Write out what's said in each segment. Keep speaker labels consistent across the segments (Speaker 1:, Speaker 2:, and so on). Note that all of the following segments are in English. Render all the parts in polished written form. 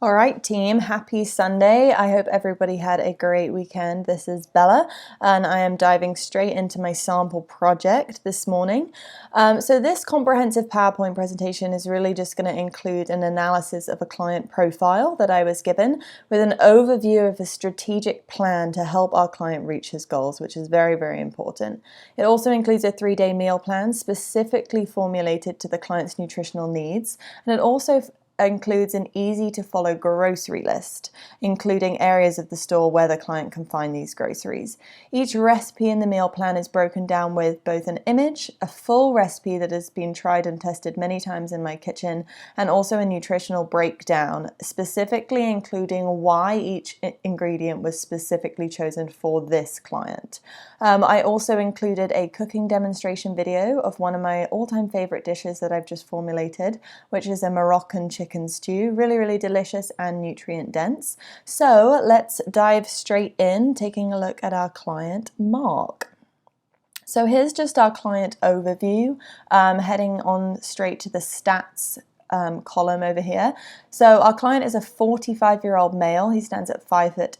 Speaker 1: All right, team, happy Sunday. I hope everybody had a great weekend. This is Bella, and I am diving straight into my sample project this morning. So this comprehensive PowerPoint presentation is really just going to include an analysis of a client profile that I was given with an overview of a strategic plan to help our client reach his goals, which is very, very important. It also includes a 3-day meal plan specifically formulated to the client's nutritional needs, and it also includes an easy to follow grocery list, including areas of the store where the client can find these groceries. Each recipe in the meal plan is broken down with both an image, a full recipe that has been tried and tested many times in my kitchen, and also a nutritional breakdown, specifically including why each ingredient was specifically chosen for this client. I also included a cooking demonstration video of one of my all-time favorite dishes that I've just formulated, which is a Moroccan chicken stew, really, really delicious and nutrient dense. So let's dive straight in, taking a look at our client, Mark. So here's just our client overview, heading on straight to the stats column over here. So our client is a 45-year-old male. He stands at 5 foot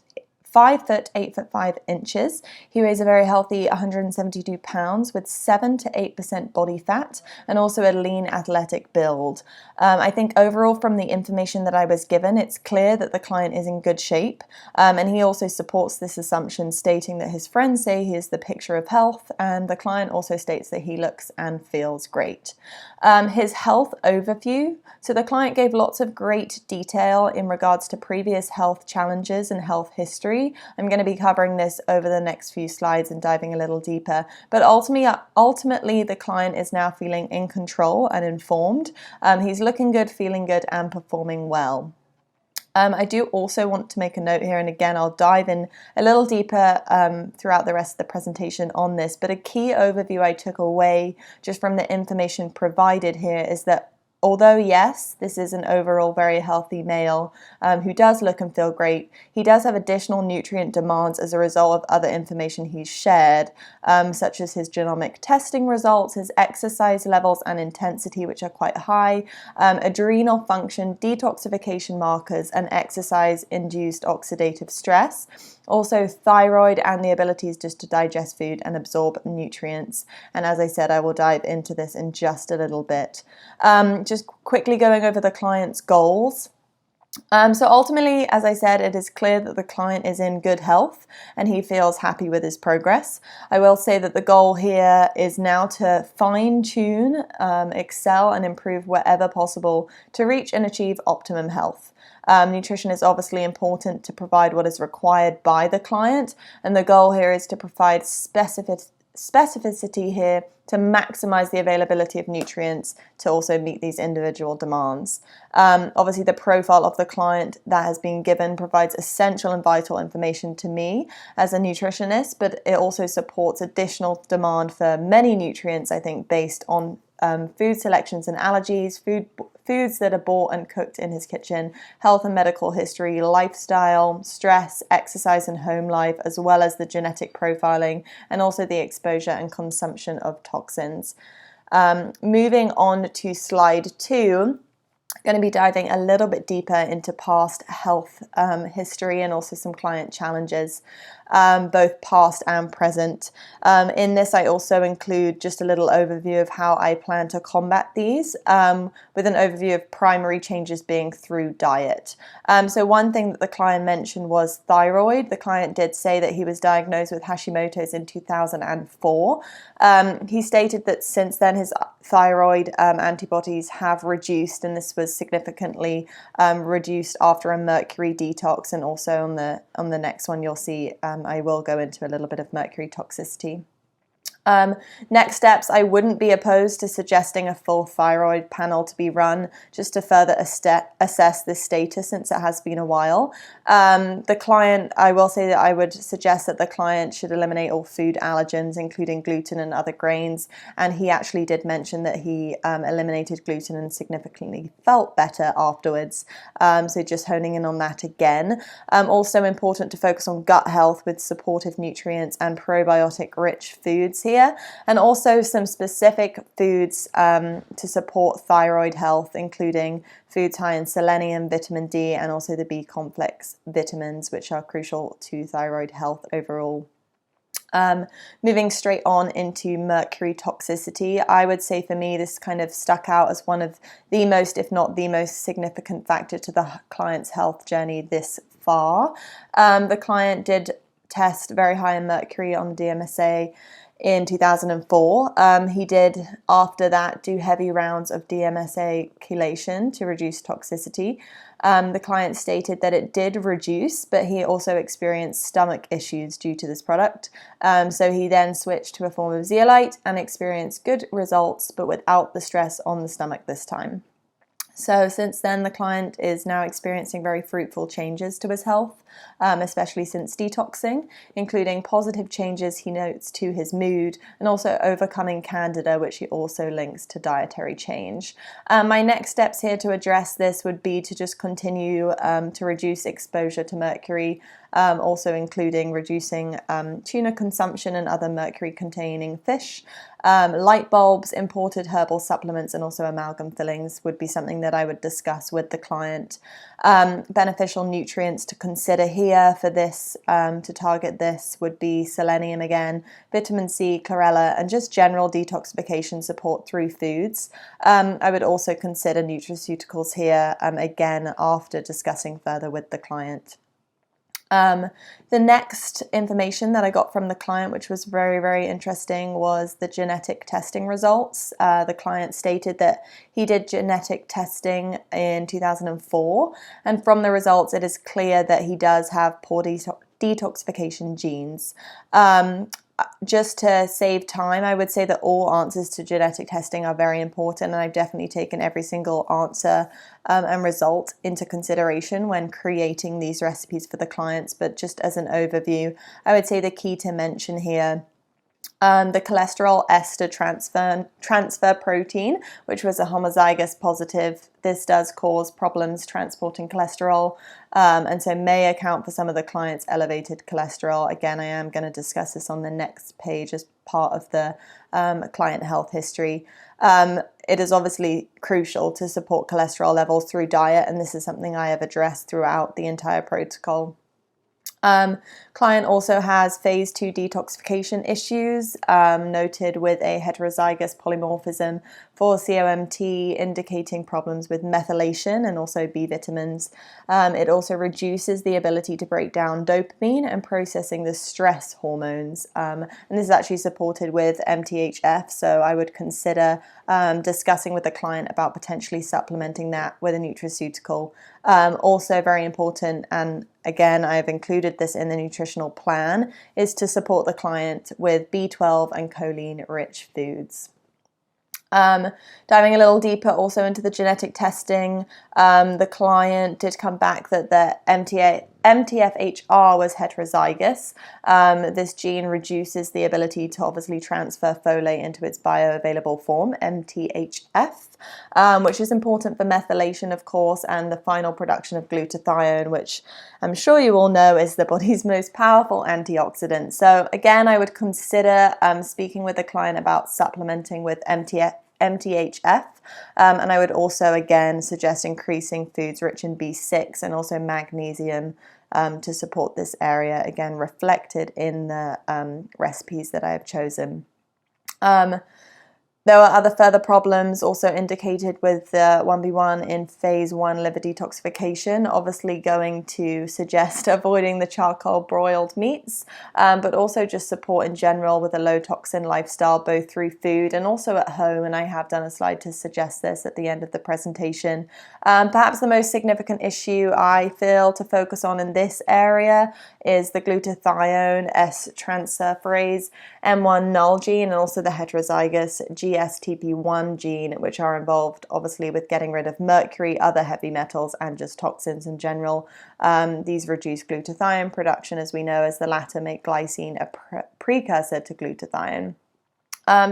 Speaker 1: 8 foot 5 inches. He weighs a very healthy 172 pounds with 7 to 8% body fat and also a lean athletic build. I think overall from the information that I was given, it's clear that the client is in good shape, and he also supports this assumption, stating that his friends say he is the picture of health, and the client also states that he looks and feels great. His health overview. So the client gave lots of great detail in regards to previous health challenges and health history. I'm going to be covering this over the next few slides and diving a little deeper. But ultimately, the client is now feeling in control and informed. He's looking good, feeling good, and performing well. I do also want to make a note here, and again, I'll dive in a little deeper throughout the rest of the presentation on this, but a key overview I took away just from the information provided here is that although, yes, this is an overall very healthy male who does look and feel great, he does have additional nutrient demands as a result of other information he's shared, such as his genomic testing results, his exercise levels and intensity, which are quite high, adrenal function, detoxification markers, and exercise-induced oxidative stress. Also thyroid and the abilities just to digest food and absorb nutrients. And as I said, I will dive into this in just a little bit. Just quickly going over the client's goals. So ultimately, as I said, it is clear that the client is in good health and he feels happy with his progress. I will say that the goal here is now to fine-tune, excel and improve wherever possible to reach and achieve optimum health. Nutrition is obviously important to provide what is required by the client, and the goal here is to provide specificity here to maximize the availability of nutrients to also meet these individual demands. Obviously, the profile of the client that has been given provides essential and vital information to me as a nutritionist, but it also supports additional demand for many nutrients, I think, based on food selections and allergies, foods that are bought and cooked in his kitchen, health and medical history, lifestyle, stress, exercise and home life, as well as the genetic profiling and also the exposure and consumption of toxins. Moving on to slide 2. Going to be diving a little bit deeper into past health history and also some client challenges, both past and present. In this, I also include just a little overview of how I plan to combat these, with an overview of primary changes being through diet. So one thing that the client mentioned was thyroid. The client did say that he was diagnosed with Hashimoto's in 2004. He stated that since then his thyroid antibodies have reduced, and this was significantly reduced after a mercury detox, and also on the next one you'll see I will go into a little bit of mercury toxicity. Next steps, I wouldn't be opposed to suggesting a full thyroid panel to be run just to further assess this status, since it has been a while. The client, I will say that I would suggest that the client should eliminate all food allergens, including gluten and other grains. And he actually did mention that he eliminated gluten and significantly felt better afterwards. So just honing in on that again. Also important to focus on gut health with supportive nutrients and probiotic rich foods here. here, and also some specific foods to support thyroid health, including foods high in selenium, vitamin D, and also the B complex vitamins, which are crucial to thyroid health overall. Moving straight on into mercury toxicity, I would say for me this kind of stuck out as one of the most, if not the most significant factor to the client's health journey this far. The client did test very high in mercury on DMSA in 2004. He did, after that, do heavy rounds of DMSA chelation to reduce toxicity. The client stated that it did reduce, but he also experienced stomach issues due to this product. So he then switched to a form of zeolite and experienced good results, but without the stress on the stomach this time. So since then, the client is now experiencing very fruitful changes to his health, especially since detoxing, including positive changes he notes to his mood and also overcoming candida, which he also links to dietary change. My next steps here to address this would be to just continue to reduce exposure to mercury, also including reducing tuna consumption and other mercury-containing fish. Light bulbs, imported herbal supplements, and also amalgam fillings would be something that I would discuss with the client. Beneficial nutrients to consider here for this, to target this, would be selenium again, vitamin C, chlorella, and just general detoxification support through foods. I would also consider nutraceuticals here, again, after discussing further with the client. The next information that I got from the client, which was very, very interesting, was the genetic testing results. The client stated that he did genetic testing in 2004, and from the results it is clear that he does have poor detoxification genes. Just to save time, I would say that all answers to genetic testing are very important, and I've definitely taken every single answer and result into consideration when creating these recipes for the clients. But just as an overview, I would say the key to mention here, the cholesterol ester transfer protein, which was a homozygous positive. This does cause problems transporting cholesterol, and so may account for some of the client's elevated cholesterol. Again, I am going to discuss this on the next page as part of the client health history. It is obviously crucial to support cholesterol levels through diet, and this is something I have addressed throughout the entire protocol. Client also has phase 2 detoxification issues, noted with a heterozygous polymorphism for COMT, indicating problems with methylation and also B vitamins. It also reduces the ability to break down dopamine and processing the stress hormones. And this is actually supported with MTHF, so I would consider discussing with the client about potentially supplementing that with a nutraceutical. Also very important, and again, I've included this in the nutritional plan, is to support the client with B12 and choline-rich foods. Diving a little deeper also into the genetic testing, the client did come back that the MTFHR was heterozygous. This gene reduces the ability to obviously transfer folate into its bioavailable form, MTHF, which is important for methylation, of course, and the final production of glutathione, which I'm sure you all know is the body's most powerful antioxidant. So again, I would consider speaking with the client about supplementing with MTHF, and I would also again suggest increasing foods rich in B6 and also magnesium to support this area, again reflected in the recipes that I have chosen. There were other further problems also indicated with the 1B1 in phase 1 liver detoxification, obviously going to suggest avoiding the charcoal broiled meats, but also just support in general with a low toxin lifestyle, both through food and also at home. And I have done a slide to suggest this at the end of the presentation. Perhaps the most significant issue I feel to focus on in this area is the glutathione S-transferase M1 null gene and also the heterozygous GSTP1 gene, which are involved obviously with getting rid of mercury, other heavy metals, and just toxins in general. These reduce glutathione production, as we know, as the latter make glycine a precursor to glutathione.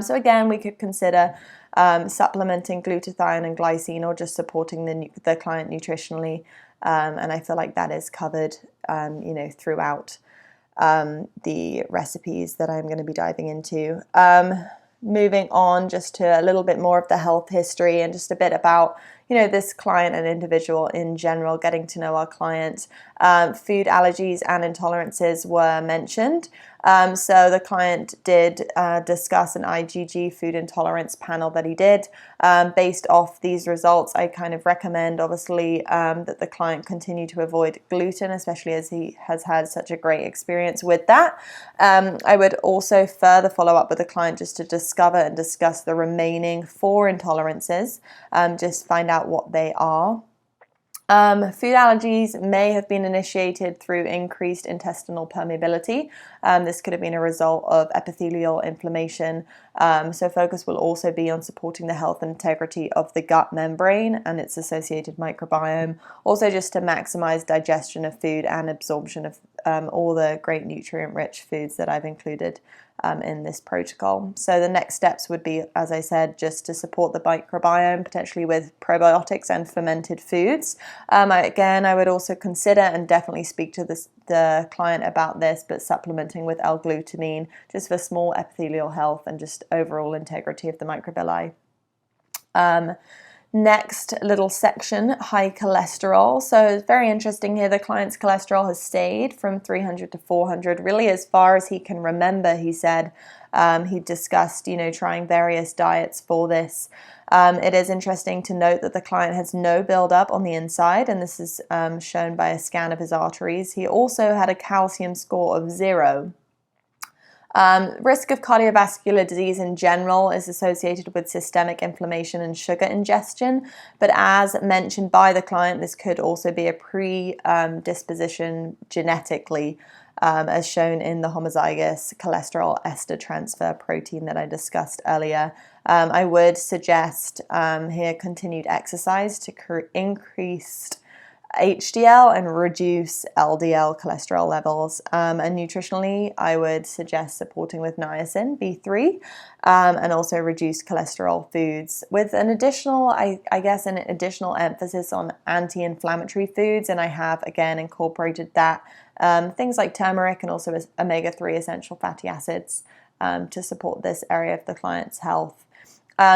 Speaker 1: So again, we could consider supplementing glutathione and glycine, or just supporting the client nutritionally, and I feel like that is covered, throughout. the recipes that I'm going to be diving into. Moving on just to a little bit more of the health history and just a bit about, this client and individual in general, getting to know our client. Food allergies and intolerances were mentioned. So the client did discuss an IgG food intolerance panel that he did. Based off these results, I kind of recommend, obviously, that the client continue to avoid gluten, especially as he has had such a great experience with that. I would also further follow up with the client just to discover and discuss the remaining 4 intolerances, just find out what they are. Food allergies may have been initiated through increased intestinal permeability. This could have been a result of epithelial inflammation. So focus will also be on supporting the health and integrity of the gut membrane and its associated microbiome. Also just to maximize digestion of food and absorption of all the great nutrient-rich foods that I've included in this protocol. So the next steps would be, as I said, just to support the microbiome, potentially with probiotics and fermented foods. I would also consider and definitely speak to the client about this, but supplementing with L-glutamine just for small epithelial health and just overall integrity of the microvilli. Next little section, high cholesterol. So it's very interesting here. The client's cholesterol has stayed from 300 to 400, really as far as he can remember, he said. He discussed, trying various diets for this. It is interesting to note that the client has no buildup on the inside, and this is shown by a scan of his arteries. He also had a calcium score of 0. Risk of cardiovascular disease in general is associated with systemic inflammation and sugar ingestion, but as mentioned by the client, this could also be a predisposition genetically, as shown in the homozygous cholesterol ester transfer protein that I discussed earlier. I would suggest here continued exercise to increase HDL and reduce LDL cholesterol levels. And nutritionally, I would suggest supporting with niacin, B3, and also reduced cholesterol foods with an additional, an additional emphasis on anti-inflammatory foods. And I have, again, incorporated that. Things like turmeric and also omega-3 essential fatty acids to support this area of the client's health.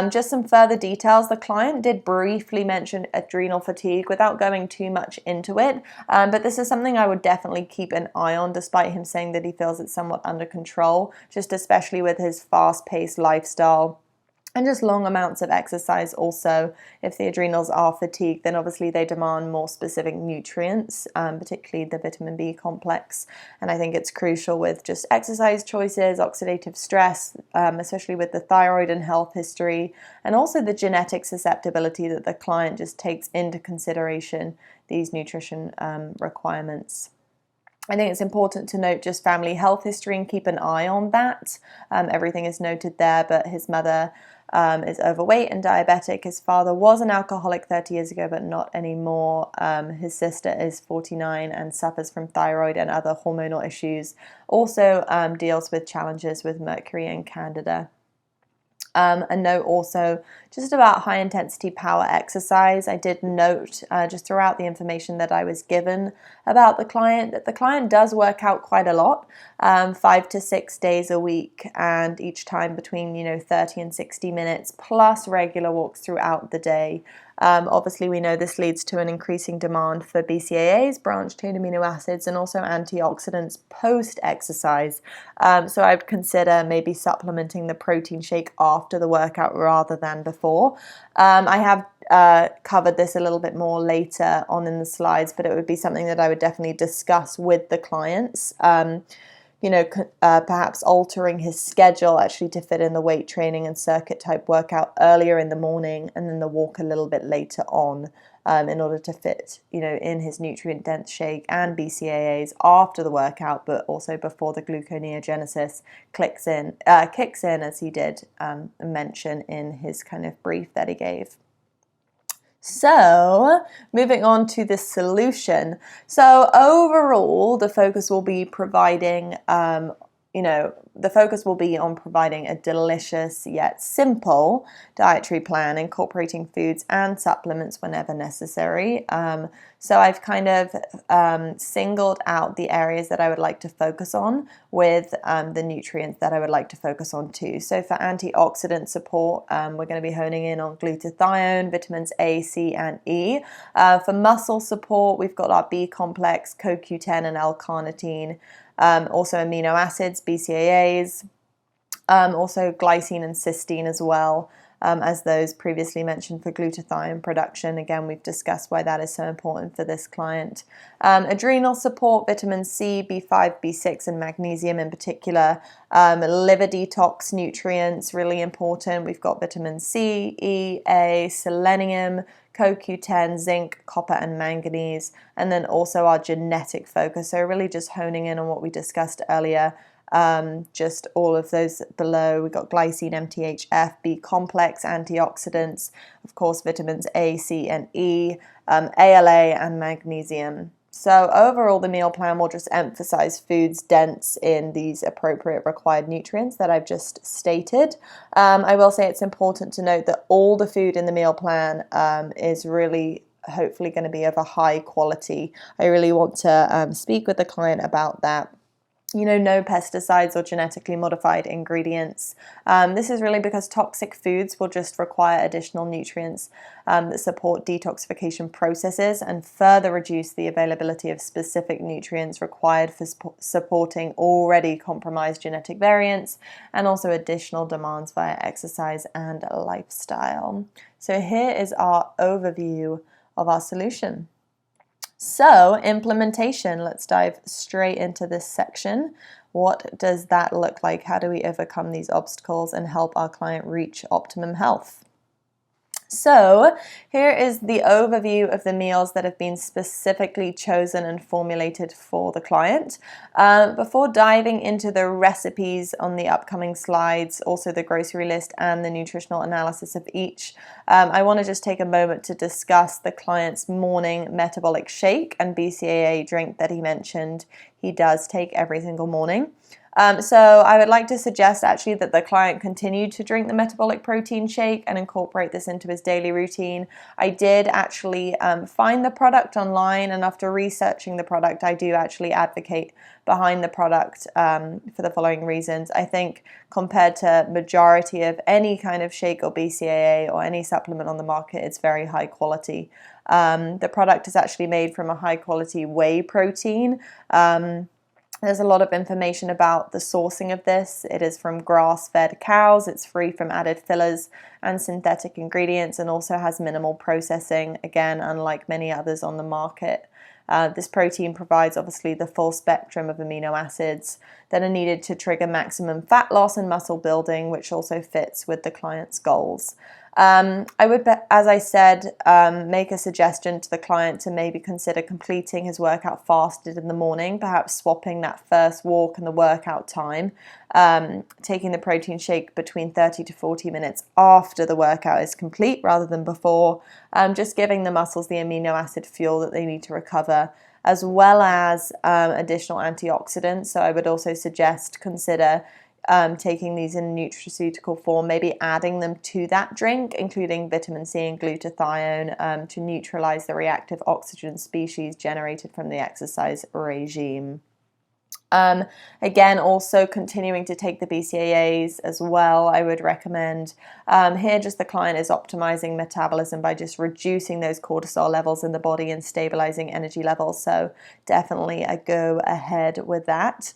Speaker 1: Just some further details. The client did briefly mention adrenal fatigue without going too much into it, but this is something I would definitely keep an eye on, despite him saying that he feels it's somewhat under control, just especially with his fast-paced lifestyle. And just long amounts of exercise also. If the adrenals are fatigued, then obviously they demand more specific nutrients, particularly the vitamin B complex. And I think it's crucial with just exercise choices, oxidative stress, especially with the thyroid and health history, and also the genetic susceptibility that the client just takes into consideration these nutrition requirements. I think it's important to note just family health history and keep an eye on that. Everything is noted there, but his mother is overweight and diabetic. His father was an alcoholic 30 years ago, but not anymore. His sister is 49 and suffers from thyroid and other hormonal issues. Also deals with challenges with mercury and candida. A note also just about high intensity power exercise. I did note just throughout the information that I was given about the client that the client does work out quite a lot, 5 to 6 days a week, and each time between 30 and 60 minutes, plus regular walks throughout the day. Obviously, we know this leads to an increasing demand for BCAAs, branched-chain amino acids, and also antioxidants post-exercise. So I would consider maybe supplementing the protein shake after the workout rather than before. I have covered this a little bit more later on in the slides, but it would be something that I would definitely discuss with the clients. Perhaps altering his schedule actually to fit in the weight training and circuit type workout earlier in the morning and then the walk a little bit later on in order to fit, in his nutrient dense shake and BCAAs after the workout, but also before the gluconeogenesis kicks in, as he did mention in his kind of brief that he gave. So, moving on to the solution. So overall, the focus will be providing, on providing a delicious yet simple dietary plan, incorporating foods and supplements whenever necessary. So I've kind of singled out the areas that I would like to focus on with the nutrients that I would like to focus on too. So for antioxidant support, we're going to be honing in on glutathione, vitamins A, C, and E. For muscle support, we've got our B complex, CoQ10, and L-carnitine. Also amino acids, BCAAs, also glycine and cysteine as well. As those previously mentioned for glutathione production. Again, we've discussed why that is so important for this client. Adrenal support, vitamin C, B5, B6, and magnesium in particular. Liver detox nutrients, really important. We've got vitamin C, E, A, selenium, CoQ10, zinc, copper, and manganese. And then also our genetic focus. So really just honing in on what we discussed earlier. Just all of those below. We've got glycine, MTHF, B complex, antioxidants, of course, vitamins A, C, and E, ALA, and magnesium. So overall, the meal plan will just emphasize foods dense in these appropriate required nutrients that I've just stated. I will say it's important to note that all the food in the meal plan is really hopefully going to be of a high quality. I really want to speak with the client about that. No pesticides or genetically modified ingredients. This is really because toxic foods will just require additional nutrients that support detoxification processes and further reduce the availability of specific nutrients required for supporting already compromised genetic variants and also additional demands via exercise and lifestyle. So here is our overview of our solution. So implementation, let's dive straight into this section. What does that look like? How do we overcome these obstacles and help our client reach optimum health? So here is the overview of the meals that have been specifically chosen and formulated for the client. Before diving into the recipes on the upcoming slides, also the grocery list and the nutritional analysis of each, I want to just take a moment to discuss the client's morning metabolic shake and BCAA drink that he mentioned he does take every single morning. So I would like to suggest actually that the client continue to drink the metabolic protein shake and incorporate this into his daily routine. I did actually find the product online, and after researching the product, I do actually advocate behind the product for the following reasons. I think compared to majority of any kind of shake or BCAA or any supplement on the market, it's very high quality. The product is actually made from a high quality whey protein. There's a lot of information about the sourcing of this. It is from grass-fed cows. It's free from added fillers and synthetic ingredients and also has minimal processing, again, unlike many others on the market. This protein provides obviously the full spectrum of amino acids that are needed to trigger maximum fat loss and muscle building, which also fits with the client's goals. I would, as I said, make a suggestion to the client to maybe consider completing his workout fasted in the morning, perhaps swapping that first walk and the workout time, taking the protein shake between 30 to 40 minutes after the workout is complete rather than before, just giving the muscles the amino acid fuel that they need to recover, as well as additional antioxidants. So I would also suggest consider taking these in nutraceutical form, maybe adding them to that drink, including vitamin C and glutathione to neutralize the reactive oxygen species generated from the exercise regime. Again, also continuing to take the BCAAs as well, I would recommend. Here, just the client is optimizing metabolism by just reducing those cortisol levels in the body and stabilizing energy levels. So definitely a go ahead with that.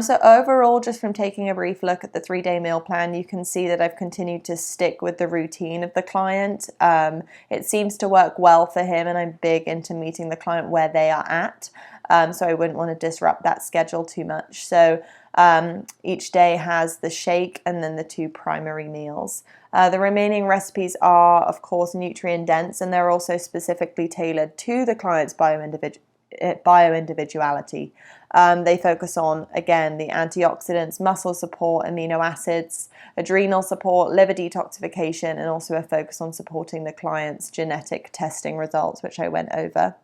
Speaker 1: So overall, just from taking a brief look at the 3-day meal plan, you can see that I've continued to stick with the routine of the client. It seems to work well for him, and I'm big into meeting the client where they are at. So I wouldn't want to disrupt that schedule too much. So each day has the shake and then the 2 primary meals. The remaining recipes are, of course, nutrient dense, and they're also specifically tailored to the client's bioindividuality. They focus on, again, the antioxidants, muscle support, amino acids, adrenal support, liver detoxification, and also a focus on supporting the client's genetic testing results, which I went over.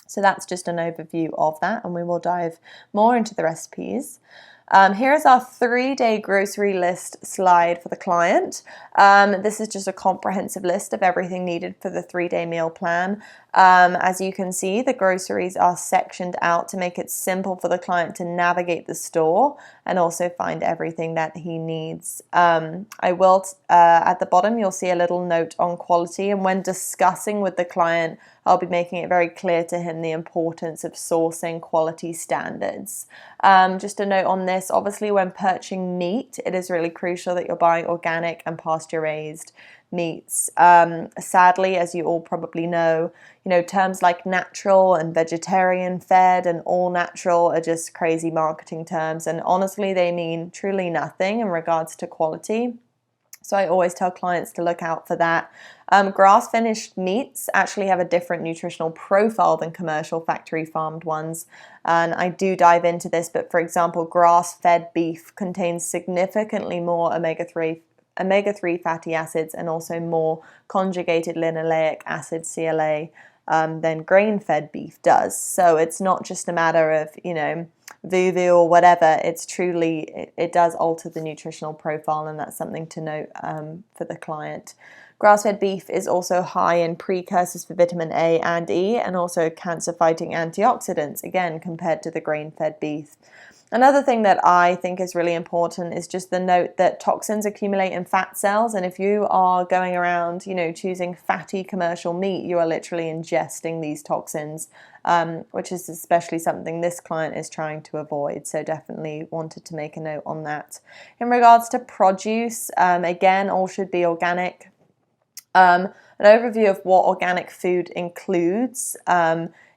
Speaker 1: So that's just an overview of that, and we will dive more into the recipes. Here's our 3-day grocery list slide for the client. This is just a comprehensive list of everything needed for the 3-day meal plan. As you can see, the groceries are sectioned out to make it simple for the client to navigate the store and also find everything that he needs. I will, at the bottom, you'll see a little note on quality, and when discussing with the client, I'll be making it very clear to him the importance of sourcing quality standards. Just a note on this, obviously when purchasing meat, it is really crucial that you're buying organic and pasture-raised meats. Sadly, as you all probably know, terms like natural and vegetarian fed and all natural are just crazy marketing terms, and honestly they mean truly nothing in regards to quality. So I always tell clients to look out for that. Grass-finished meats actually have a different nutritional profile than commercial factory farmed ones. And I do dive into this, but for example, grass-fed beef contains significantly more omega-3 fatty acids and also more conjugated linoleic acid, CLA, than grain-fed beef does. So it's not just a matter of, voodoo or whatever. It's truly, it does alter the nutritional profile, and that's something to note for the client. Grass-fed beef is also high in precursors for vitamin A and E and also cancer-fighting antioxidants, again, compared to the grain-fed beef. Another thing that I think is really important is just the note that toxins accumulate in fat cells, and if you are going around, choosing fatty commercial meat, you are literally ingesting these toxins, which is especially something this client is trying to avoid, so definitely wanted to make a note on that. In regards to produce, again, all should be organic. An overview of what organic food includes.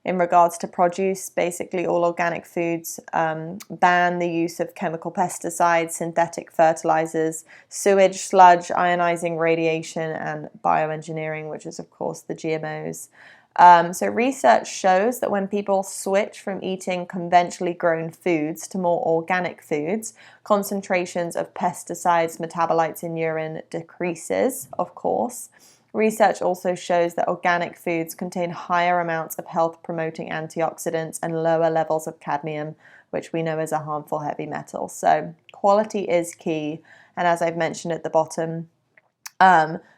Speaker 1: In regards to produce, basically all organic foods ban the use of chemical pesticides, synthetic fertilizers, sewage, sludge, ionizing radiation, and bioengineering, which is of course the GMOs. So research shows that when people switch from eating conventionally grown foods to more organic foods, concentrations of pesticides, metabolites in urine decreases, of course. Research also shows that organic foods contain higher amounts of health-promoting antioxidants and lower levels of cadmium, which we know is a harmful heavy metal. So quality is key. And as I've mentioned at the bottom,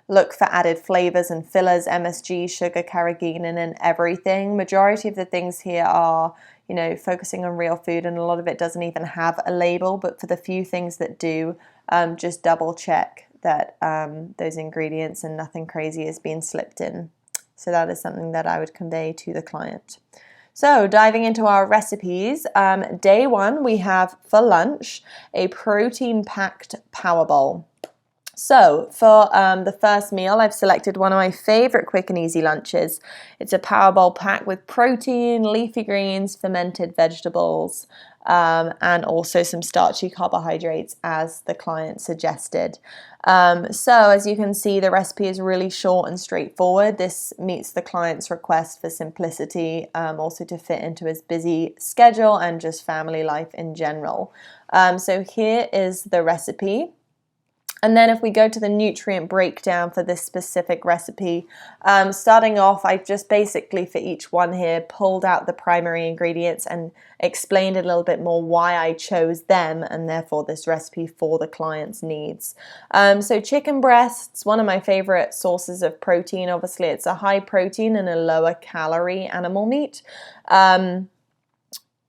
Speaker 1: look for added flavors and fillers, MSG, sugar, carrageenan, and everything. Majority of the things here are, focusing on real food, and a lot of it doesn't even have a label, but for the few things that do, just double check that those ingredients and nothing crazy is being slipped in. So that is something that I would convey to the client. So diving into our recipes, day 1 we have for lunch a protein-packed power bowl. So for the first meal, I've selected one of my favorite quick and easy lunches. It's a power bowl packed with protein, leafy greens, fermented vegetables, and also some starchy carbohydrates as the client suggested. So as you can see, the recipe is really short and straightforward. This meets the client's request for simplicity, also to fit into his busy schedule and just family life in general. So here is the recipe. And then if we go to the nutrient breakdown for this specific recipe, starting off, I've just basically for each one here pulled out the primary ingredients and explained a little bit more why I chose them and therefore this recipe for the client's needs. So chicken breasts, one of my favorite sources of protein. Obviously, it's a high protein and a lower calorie animal meat.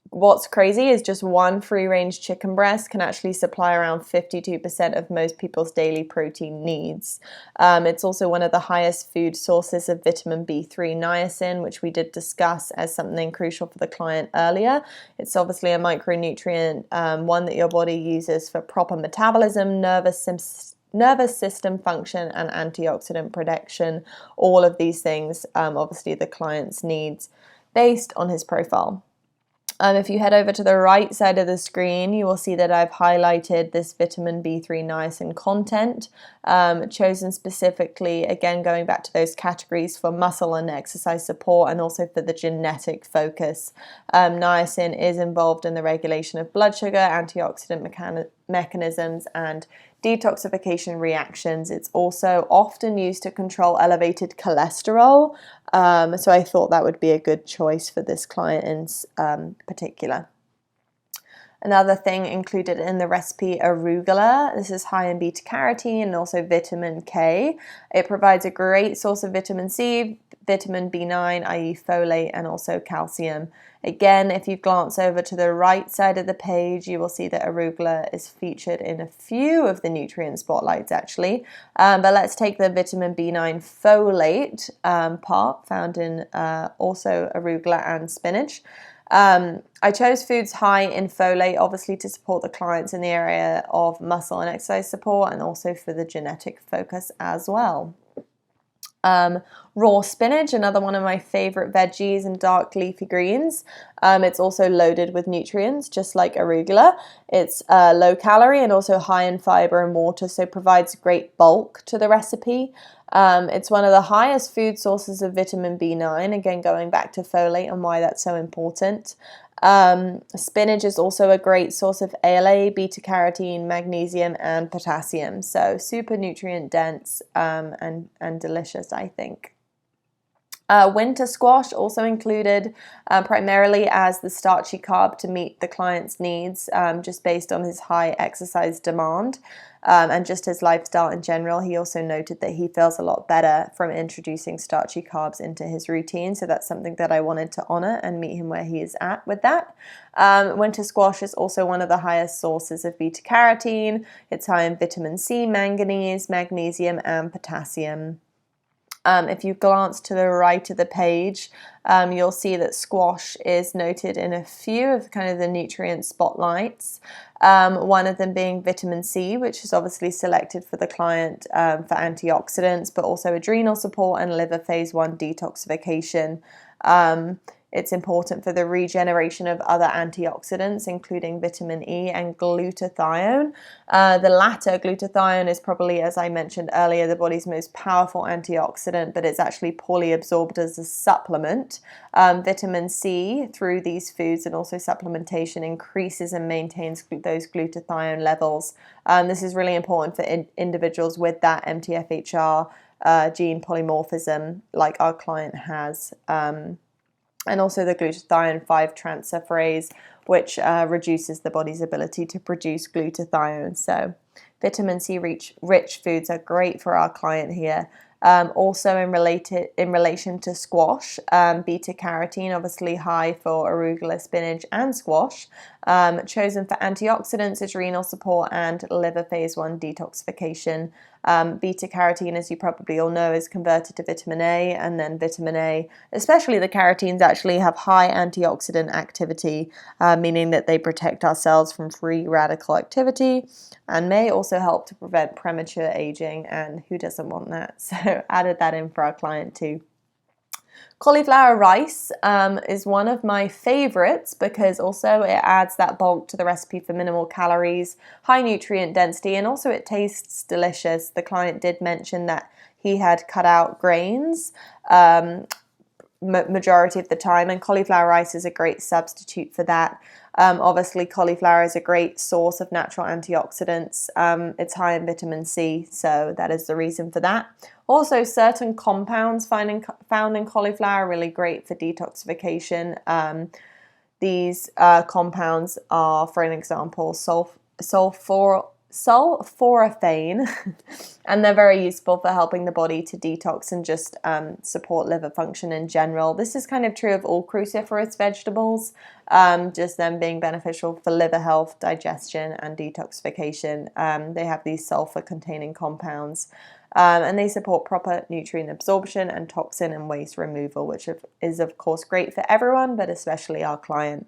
Speaker 1: What's crazy is just one free-range chicken breast can actually supply around 52% of most people's daily protein needs. It's also one of the highest food sources of vitamin B3 niacin, which we did discuss as something crucial for the client earlier. It's obviously a micronutrient, one that your body uses for proper metabolism, nervous system function, and antioxidant protection. All of these things, obviously the client's needs based on his profile. If you head over to the right side of the screen, you will see that I've highlighted this vitamin B3 niacin content, chosen specifically, again, going back to those categories for muscle and exercise support and also for the genetic focus. Niacin is involved in the regulation of blood sugar, antioxidant mechanisms, and detoxification reactions. It's also often used to control elevated cholesterol, so I thought that would be a good choice for this client in particular. Another thing included in the recipe, arugula. This is high in beta carotene and also vitamin K. It provides a great source of vitamin C, vitamin B9, i.e. folate, and also calcium. Again, if you glance over to the right side of the page, you will see that arugula is featured in a few of the nutrient spotlights actually. But let's take the vitamin B9 folate part found in also arugula and spinach. I chose foods high in folate, obviously to support the clients in the area of muscle and exercise support, and also for the genetic focus as well. Raw spinach, another one of my favorite veggies and dark leafy greens. It's also loaded with nutrients, just like arugula. It's low calorie and also high in fiber and water, so provides great bulk to the recipe. It's one of the highest food sources of vitamin B9, again going back to folate and why that's so important. Spinach is also a great source of ALA, beta carotene, magnesium, and potassium. So super nutrient dense and delicious, I think. Winter squash also included primarily as the starchy carb to meet the client's needs, just based on his high exercise demand and just his lifestyle in general. He also noted that he feels a lot better from introducing starchy carbs into his routine, so that's something that I wanted to honor and meet him where he is at with that. Winter squash is also one of the highest sources of beta carotene. It's high in vitamin C, manganese, magnesium, and potassium. If you glance to the right of the page, you'll see that squash is noted in a few of kind of the nutrient spotlights. One of them being vitamin C, which is obviously selected for the client for antioxidants, but also adrenal support and liver phase 1 detoxification. It's important for the regeneration of other antioxidants, including vitamin E and glutathione. The latter, glutathione, is probably, as I mentioned earlier, the body's most powerful antioxidant, but it's actually poorly absorbed as a supplement. Vitamin C, through these foods and also supplementation, increases and maintains those glutathione levels. This is really important for individuals with that MTHFR gene polymorphism, like our client has. And also the glutathione 5-transferase, which reduces the body's ability to produce glutathione. So vitamin C rich foods are great for our client here. Also in relation to squash, beta carotene, obviously high for arugula, spinach, and squash, chosen for antioxidants, adrenal support, and liver phase 1 detoxification. Beta carotene, as you probably all know, is converted to vitamin A, and then vitamin A, especially the carotenes, actually have high antioxidant activity, meaning that they protect our cells from free radical activity and may also help to prevent premature aging, and who doesn't want that? So added that in for our client too. Cauliflower rice is one of my favorites because also it adds that bulk to the recipe for minimal calories, high nutrient density, and also it tastes delicious. The client did mention that he had cut out grains majority of the time, and cauliflower rice is a great substitute for that. Obviously, cauliflower is a great source of natural antioxidants. It's high in vitamin C, so that is the reason for that. Also, certain compounds found in cauliflower are really great for detoxification. These compounds are, for an example, sulforaphane, and they're very useful for helping the body to detox and just support liver function in general. This is kind of true of all cruciferous vegetables, just them being beneficial for liver health, digestion, and detoxification. They have these sulfur-containing compounds, and they support proper nutrient absorption and toxin and waste removal, which is of course great for everyone, but especially our client.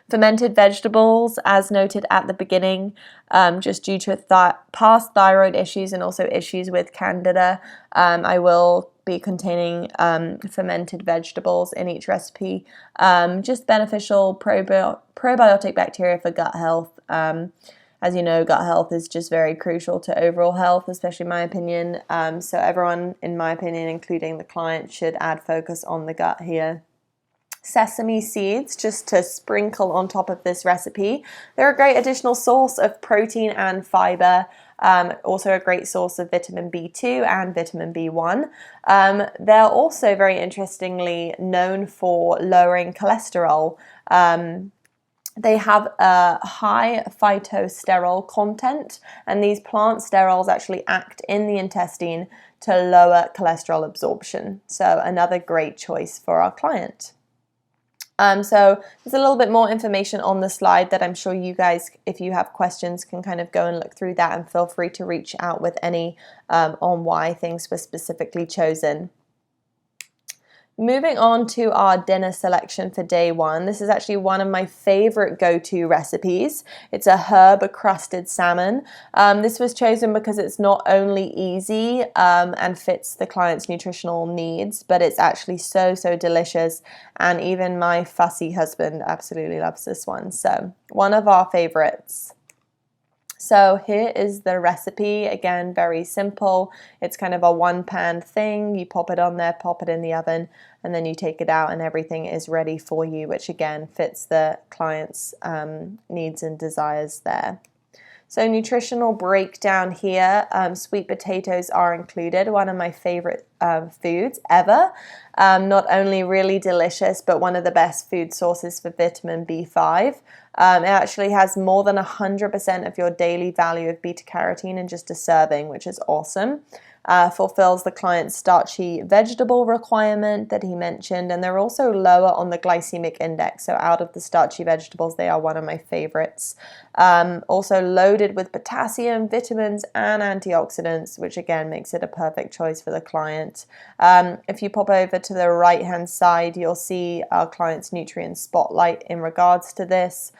Speaker 1: Fermented vegetables, as noted at the beginning, just due to past thyroid issues and also issues with candida, I will be containing fermented vegetables in each recipe. Just beneficial probiotic bacteria for gut health. As you know, gut health is just very crucial to overall health, especially in my opinion. So everyone, in my opinion, including the client, should add focus on the gut here. Sesame seeds, just to sprinkle on top of this recipe. They're a great additional source of protein and fiber, also a great source of vitamin B2 and vitamin B1. They're also very interestingly known for lowering cholesterol. They have a high phytosterol content, and these plant sterols actually act in the intestine to lower cholesterol absorption. So another great choice for our client. So there's a little bit more information on the slide that I'm sure you guys, if you have questions, can kind of go and look through that, and feel free to reach out with any on why things were specifically chosen. Moving on to our dinner selection for day one. This is actually one of my favorite go-to recipes. It's a herb-crusted salmon. This was chosen because it's not only easy and fits the client's nutritional needs, but it's actually so delicious. And even my fussy husband absolutely loves this one. So one of our favorites. So here is the recipe. Again, very simple. It's kind of a one-pan thing. You pop it on there, pop it in the oven, and then you take it out and everything is ready for you, which again fits the client's needs and desires there. So nutritional breakdown here, sweet potatoes are included, one of my favorite foods ever. Not only really delicious, but one of the best food sources for vitamin B5. It actually has more than 100% of your daily value of beta carotene in just a serving, which is awesome. Fulfills the client's starchy vegetable requirement that he mentioned, and they're also lower on the glycemic index. So out of the starchy vegetables, they are one of my favorites. Also loaded with potassium, vitamins, and antioxidants, which again makes it a perfect choice for the client. If you pop over to the right-hand side, you'll see our client's nutrient spotlight in regards to this.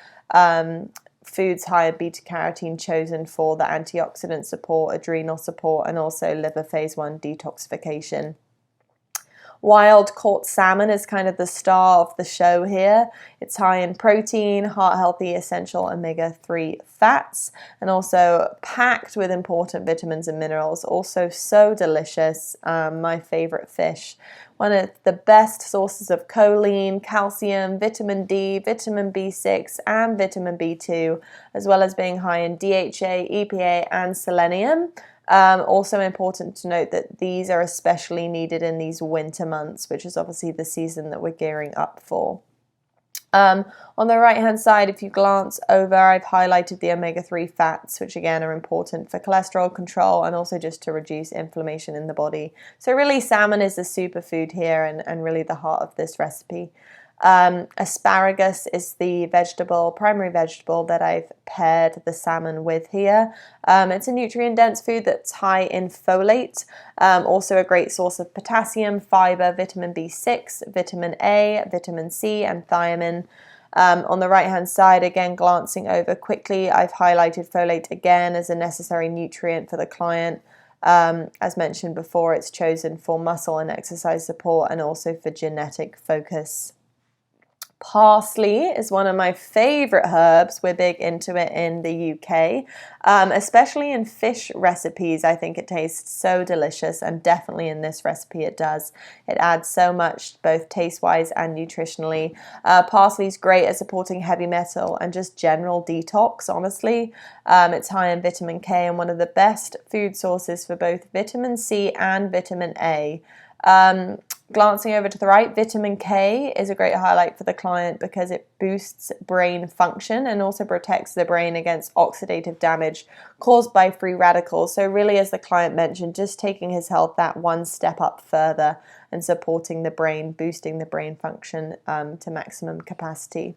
Speaker 1: Foods high in beta carotene chosen for the antioxidant support, adrenal support, and also liver phase 1 detoxification. Wild caught salmon is kind of the star of the show here. It's high in protein, heart healthy, essential omega-3 fats, and also packed with important vitamins and minerals. Also so delicious. My favorite fish. One of the best sources of choline, calcium, vitamin D, vitamin B6, and vitamin B2, as well as being high in DHA, EPA, and selenium. Also important to note that these are especially needed in these winter months, which is obviously the season that we're gearing up for. On the right hand side, if you glance over, I've highlighted the omega-3 fats, which again are important for cholesterol control and also just to reduce inflammation in the body. So really salmon is the superfood here and really the heart of this recipe. Asparagus is the primary vegetable that I've paired the salmon with here. It's a nutrient-dense food that's high in folate, also a great source of potassium, fiber, vitamin B6, vitamin A, vitamin C, and thiamine. On the right-hand side, again, glancing over quickly, I've highlighted folate again as a necessary nutrient for the client. As mentioned before, it's chosen for muscle and exercise support and also for genetic focus. Parsley is one of my favorite herbs. We're big into it in the UK, especially in fish recipes. I think it tastes so delicious, and definitely in this recipe it does. It adds so much, both taste-wise and nutritionally. Parsley is great at supporting heavy metal and just general detox, honestly. It's high in vitamin K and one of the best food sources for both vitamin C and vitamin A. Glancing over to the right, vitamin K is a great highlight for the client because it boosts brain function and also protects the brain against oxidative damage caused by free radicals. So really, as the client mentioned, just taking his health that one step up further and supporting the brain, boosting the brain function to maximum capacity.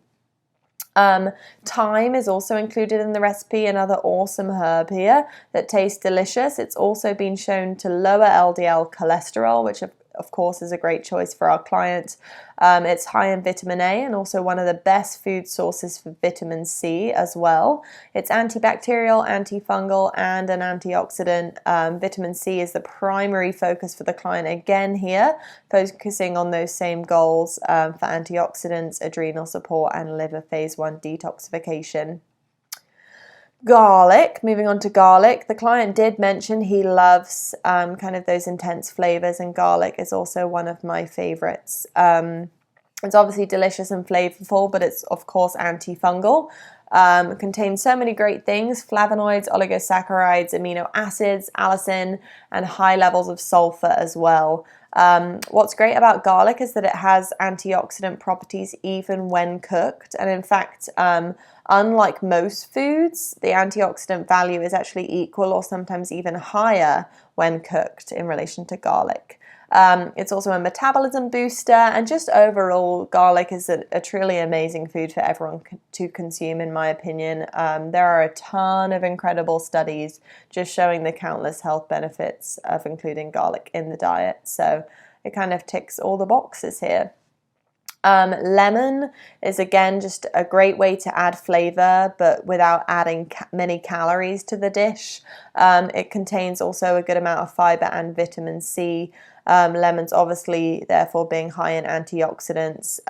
Speaker 1: Thyme is also included in the recipe, another awesome herb here that tastes delicious. It's also been shown to lower LDL cholesterol, which of course is a great choice for our client. It's high in vitamin A and also one of the best food sources for vitamin C as well. It's antibacterial, antifungal, and an antioxidant. Vitamin C is the primary focus for the client again here, focusing on those same goals for antioxidants, adrenal support, and liver phase 1 detoxification. Garlic, moving on to garlic. The client did mention he loves kind of those intense flavors, and garlic is also one of my favorites. It's obviously delicious and flavorful, but it's of course antifungal. It contains so many great things: flavonoids, oligosaccharides, amino acids, allicin, and high levels of sulfur as well. What's great about garlic is that it has antioxidant properties even when cooked. And in fact, unlike most foods, the antioxidant value is actually equal or sometimes even higher when cooked in relation to garlic. It's also a metabolism booster, and just overall, garlic is a truly amazing food for everyone to consume, in my opinion. There are a ton of incredible studies just showing the countless health benefits of including garlic in the diet. So it kind of ticks all the boxes here. Lemon is again just a great way to add flavor, but without adding many calories to the dish. It contains also a good amount of fiber and vitamin C. Lemons obviously therefore being high in antioxidants.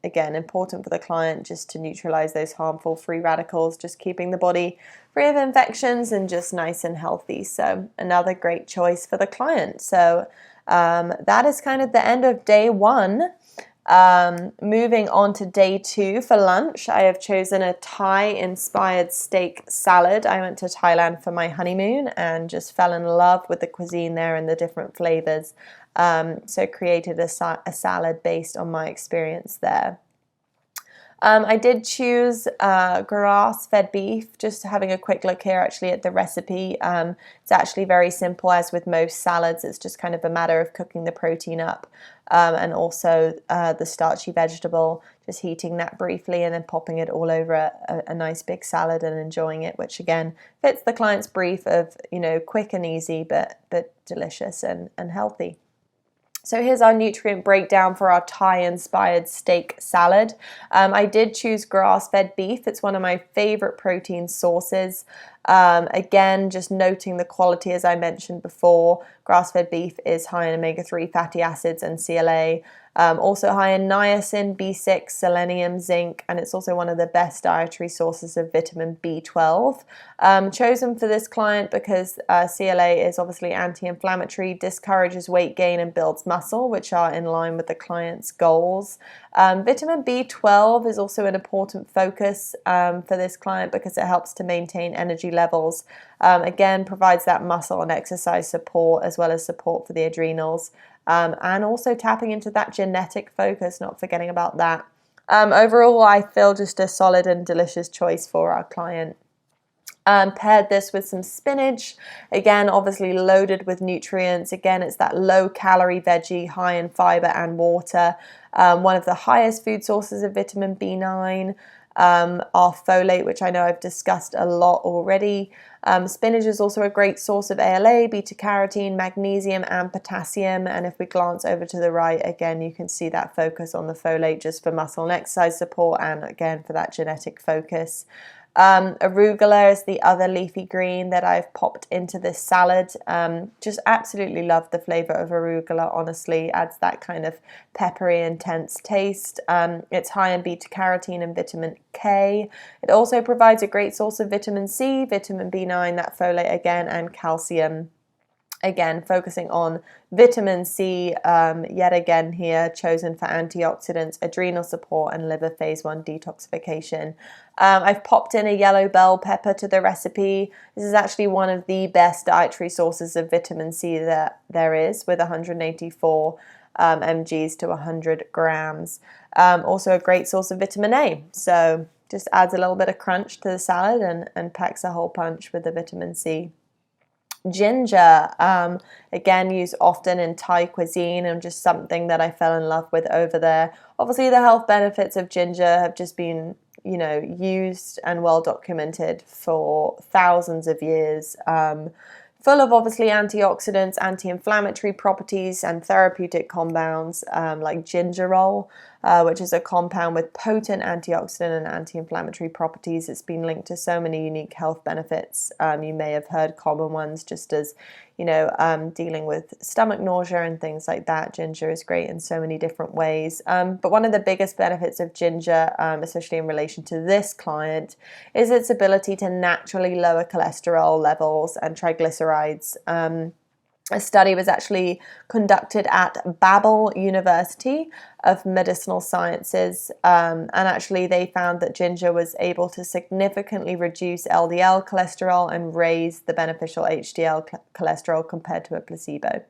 Speaker 1: Again, important for the client just to neutralize those harmful free radicals, just keeping the body free of infections and just nice and healthy. So another great choice for the client. So that is kind of the end of day one. Moving on to day two for lunch, I have chosen a Thai-inspired steak salad. I went to Thailand for my honeymoon and just fell in love with the cuisine there and the different flavors. So created a salad based on my experience there. I did choose grass-fed beef, just having a quick look here actually at the recipe. It's actually very simple, as with most salads. It's just kind of a matter of cooking the protein up and also the starchy vegetable, just heating that briefly and then popping it all over a nice big salad and enjoying it, which again fits the client's brief of, quick and easy, but delicious and healthy. So here's our nutrient breakdown for our Thai-inspired steak salad. I did choose grass-fed beef. It's one of my favorite protein sources. Again, just noting the quality, as I mentioned before, grass-fed beef is high in omega-3 fatty acids and CLA. Also high in niacin, B6, selenium, zinc, and it's also one of the best dietary sources of vitamin B12. Chosen for this client because CLA is obviously anti-inflammatory, discourages weight gain and builds muscle, which are in line with the client's goals. Vitamin B12 is also an important focus for this client because it helps to maintain energy levels. Again, provides that muscle and exercise support as well as support for the adrenals. And also tapping into that genetic focus, not forgetting about that. Overall, I feel just a solid and delicious choice for our client. Paired this with some spinach, again obviously loaded with nutrients. Again, it's that low calorie veggie, high in fiber and water. One of the highest food sources of vitamin B9. Our folate, which I know I've discussed a lot already. Spinach is also a great source of ALA, beta-carotene, magnesium and potassium. And if we glance over to the right, again, you can see that focus on the folate just for muscle and exercise support and again for that genetic focus. Arugula is the other leafy green that I've popped into this salad. Just absolutely love the flavor of arugula, honestly. Adds that kind of peppery, intense taste. It's high in beta-carotene and vitamin K. It also provides a great source of vitamin C, vitamin B9, that folate again, and calcium. Again, focusing on vitamin C, yet again here, chosen for antioxidants, adrenal support, and liver phase 1 detoxification. I've popped in a yellow bell pepper to the recipe. This is actually one of the best dietary sources of vitamin C that there is, with 184 mgs to 100 grams. Also a great source of vitamin A. So just adds a little bit of crunch to the salad and packs a whole punch with the vitamin C. Ginger, again used often in Thai cuisine and just something that I fell in love with over there. Obviously the health benefits of ginger have just been, used and well documented for thousands of years. Full of obviously antioxidants, anti-inflammatory properties and therapeutic compounds like gingerol, which is a compound with potent antioxidant and anti-inflammatory properties. It's been linked to so many unique health benefits. You may have heard common ones just as, dealing with stomach nausea and things like that. Ginger is great in so many different ways. But one of the biggest benefits of ginger, especially in relation to this client, is its ability to naturally lower cholesterol levels and triglycerides. A study was actually conducted at Babel University of Medicinal Sciences, and actually they found that ginger was able to significantly reduce LDL cholesterol and raise the beneficial HDL cholesterol compared to a placebo.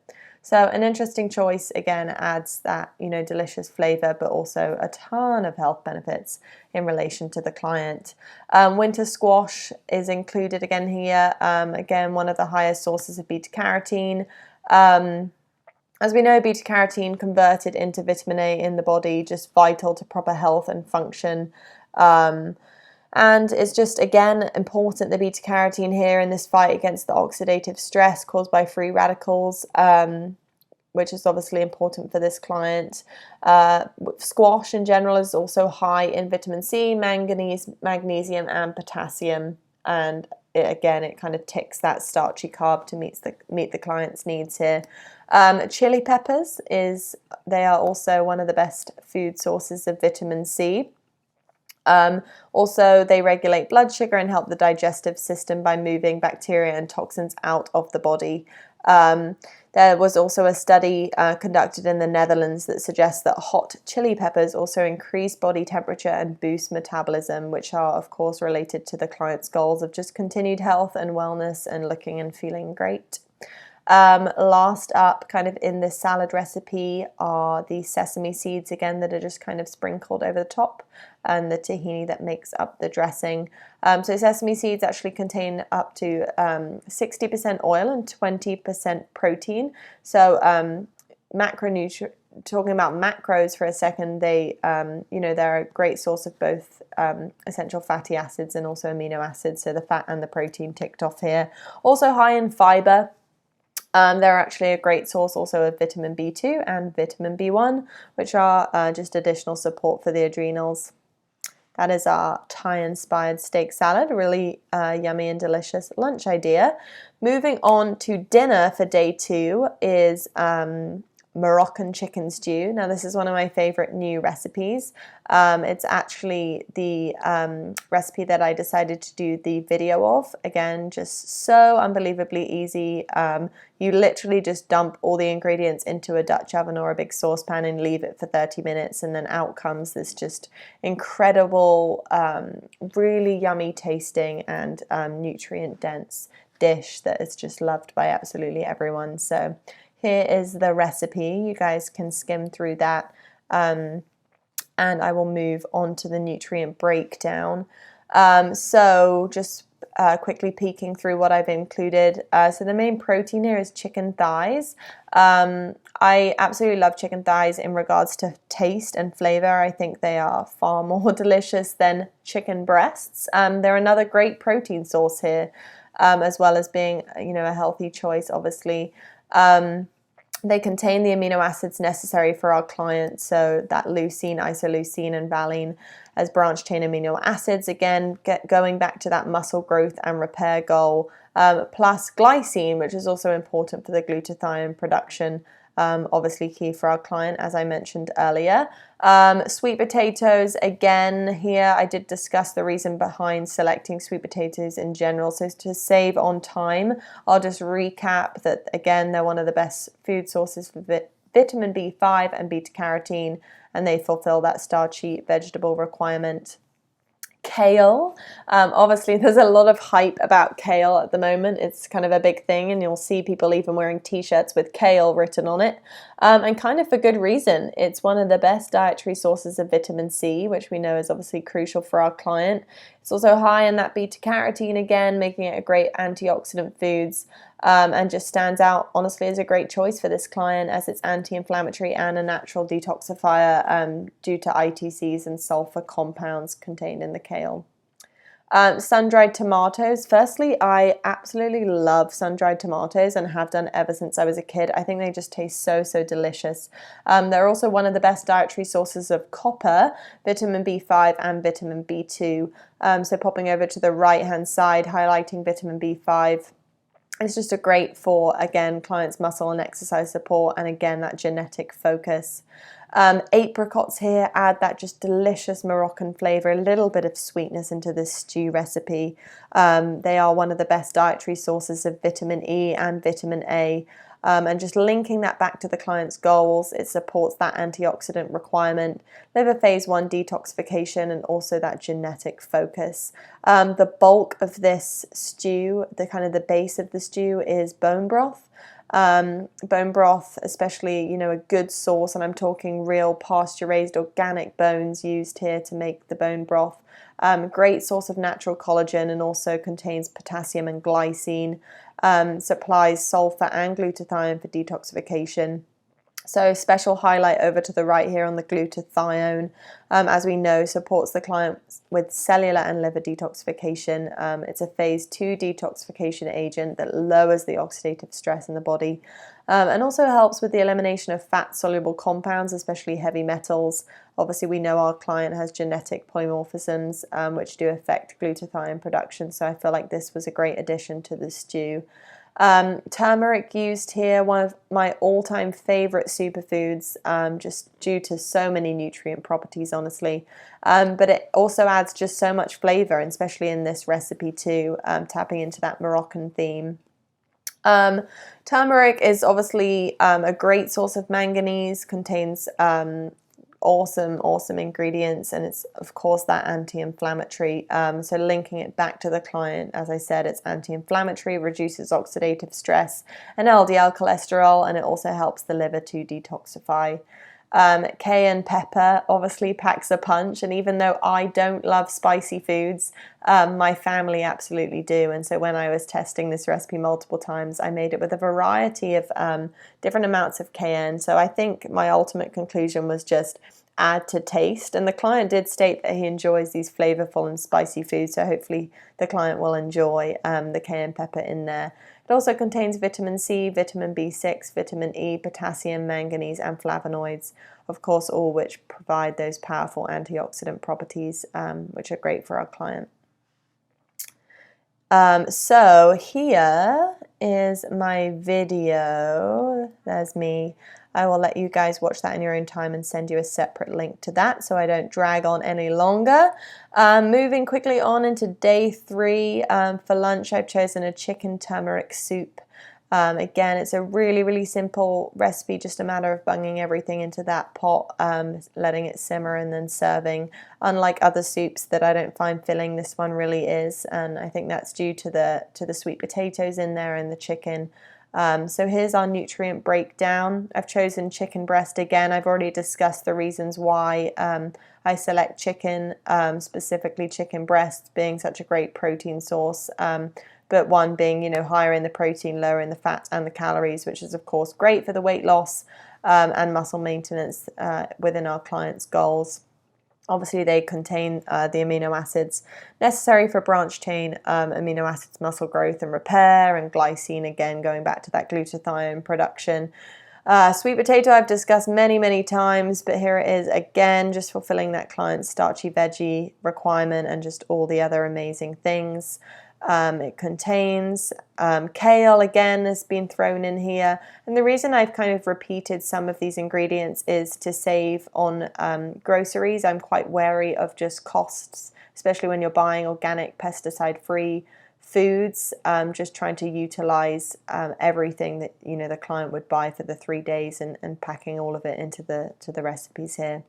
Speaker 1: So an interesting choice, again, adds that, delicious flavor, but also a ton of health benefits in relation to the client. Winter squash is included again here. Again, one of the highest sources of beta carotene. As we know, beta carotene converted into vitamin A in the body, just vital to proper health and function. And it's just, again, important, the beta carotene here in this fight against the oxidative stress caused by free radicals, which is obviously important for this client. Squash in general is also high in vitamin C, manganese, magnesium, and potassium. And it kind of ticks that starchy carb to meet the client's needs here. Chili peppers they are also one of the best food sources of vitamin C. Also, they regulate blood sugar and help the digestive system by moving bacteria and toxins out of the body. There was also a study conducted in the Netherlands that suggests that hot chili peppers also increase body temperature and boost metabolism, which are, of course, related to the client's goals of just continued health and wellness and looking and feeling great. Last up, kind of in this salad recipe, are the sesame seeds again that are just kind of sprinkled over the top, and the tahini that makes up the dressing. So sesame seeds actually contain up to 60% oil and 20% protein. So talking about macros for a second, they're a great source of both essential fatty acids and also amino acids. So the fat and the protein ticked off here. Also high in fiber. They're actually a great source also of vitamin B2 and vitamin B1, which are just additional support for the adrenals. That is our Thai-inspired steak salad, really yummy and delicious lunch idea. Moving on to dinner for day 2 is Moroccan chicken stew. Now, this is one of my favorite new recipes. It's actually the recipe that I decided to do the video of. Again, just so unbelievably easy. You literally just dump all the ingredients into a Dutch oven or a big saucepan and leave it for 30 minutes, and then out comes this just incredible, really yummy tasting and nutrient dense dish that is just loved by absolutely everyone. So here is the recipe. You guys can skim through that, and I will move on to the nutrient breakdown. So just quickly peeking through what I've included. So the main protein here is chicken thighs. I absolutely love chicken thighs in regards to taste and flavor. I think they are far more delicious than chicken breasts. They're another great protein source here, as well as being, a healthy choice, obviously. They contain the amino acids necessary for our clients, so that leucine, isoleucine, and valine as branch chain amino acids, again, going back to that muscle growth and repair goal, plus glycine, which is also important for the glutathione production, obviously key for our client, as I mentioned earlier. Sweet potatoes, again, here I did discuss the reason behind selecting sweet potatoes in general. So to save on time, I'll just recap that, again, they're one of the best food sources for vitamin B5 and beta carotene, and they fulfill that starchy vegetable requirement. Kale. Obviously, there's a lot of hype about kale at the moment. It's kind of a big thing, and you'll see people even wearing t-shirts with kale written on it, and kind of for good reason. It's one of the best dietary sources of vitamin C, which we know is obviously crucial for our client. It's also high in that beta carotene, again, making it a great antioxidant foods, and just stands out, honestly, as a great choice for this client, as it's anti-inflammatory and a natural detoxifier due to ITCs and sulfur compounds contained in the kale. Sun-dried tomatoes. Firstly, I absolutely love sun-dried tomatoes and have done ever since I was a kid. I think they just taste so, so delicious. They're also one of the best dietary sources of copper, vitamin B5, and vitamin B2. So popping over to the right-hand side, highlighting vitamin B5. It's just a great for, again, clients' muscle and exercise support, and again, that genetic focus. Apricots here add that just delicious Moroccan flavor, a little bit of sweetness into this stew recipe. They are one of the best dietary sources of vitamin E and vitamin A. And just linking that back to the client's goals, it supports that antioxidant requirement, liver phase 1 detoxification, and also that genetic focus. The bulk of this stew, the base of the stew, is bone broth. Bone broth, especially, a good source, and I'm talking real pasture-raised organic bones used here to make the bone broth. Great source of natural collagen, and also contains potassium and glycine. Supplies sulfur and glutathione for detoxification. So special highlight over to the right here on the glutathione, as we know, supports the client with cellular and liver detoxification. It's a phase 2 detoxification agent that lowers the oxidative stress in the body, and also helps with the elimination of fat-soluble compounds, especially heavy metals. Obviously, we know our client has genetic polymorphisms, which do affect glutathione production, so I feel like this was a great addition to the stew. Turmeric used here, one of my all-time favorite superfoods, just due to so many nutrient properties, honestly. But it also adds just so much flavor, especially in this recipe too, tapping into that Moroccan theme. Turmeric is obviously a great source of manganese, contains awesome ingredients, and it's of course that anti-inflammatory. So linking it back to the client, as I said, it's anti-inflammatory, reduces oxidative stress and LDL cholesterol, and it also helps the liver to detoxify. Cayenne pepper obviously packs a punch, and even though I don't love spicy foods, my family absolutely do. And so when I was testing this recipe multiple times, I made it with a variety of different amounts of cayenne. So I think my ultimate conclusion was just add to taste, and the client did state that he enjoys these flavorful and spicy foods, so hopefully the client will enjoy the cayenne pepper in there. It also contains vitamin C, vitamin B6, vitamin E, potassium, manganese, and flavonoids, of course, all which provide those powerful antioxidant properties, which are great for our client. So here is my video. There's me. I will let you guys watch that in your own time and send you a separate link to that so I don't drag on any longer. Moving quickly on into day 3, for lunch I've chosen a chicken turmeric soup. Again, it's a really simple recipe, just a matter of bunging everything into that pot, letting it simmer and then serving. Unlike other soups that I don't find filling, this one really is, and I think that's due to the sweet potatoes in there and the chicken. So here's our nutrient breakdown. I've chosen chicken breast again. I've already discussed the reasons why I select chicken, specifically chicken breast being such a great protein source. But one being, higher in the protein, lower in the fat and the calories, which is of course great for the weight loss and muscle maintenance within our clients' goals. Obviously, they contain the amino acids necessary for branched chain amino acids muscle growth and repair, and glycine, again, going back to that glutathione production. Sweet potato I've discussed many times, but here it is again, just fulfilling that client's starchy veggie requirement and just all the other amazing things. It contains kale, again, has been thrown in here, and the reason I've kind of repeated some of these ingredients is to save on groceries. I'm quite wary of just costs, especially when you're buying organic, pesticide-free foods, just trying to utilize everything that the client would buy for the 3 days and packing all of it into the recipes here.